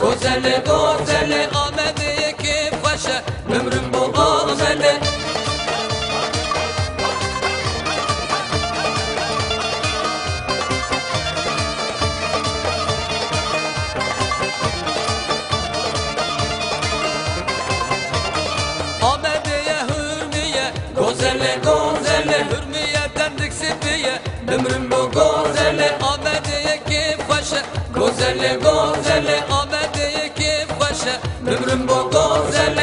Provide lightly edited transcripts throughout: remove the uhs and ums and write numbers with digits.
گوزل گوزل آمده که خوشه بمرم با آمله گوزل گوزل هرمیه دندک سپیه بمرم با گوزل آمده که خوشه گوزل گوزل آمده که خوشه بمرم با گوزل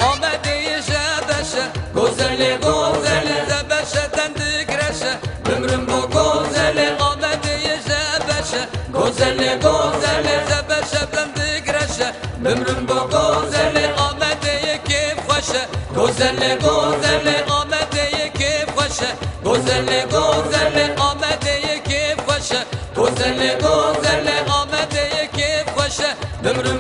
آمده جبشه گوزل گوزل زبشه بمرم با گوزل آمده جبشه گوزل گوزل زبشه بلندگرشه بمرم با گوزل آمده که خوشه گوزل گوزل آمده که خوشه گوزل گوزل آمده که خوشه گوزل گوزل آمده که خوشه بمرم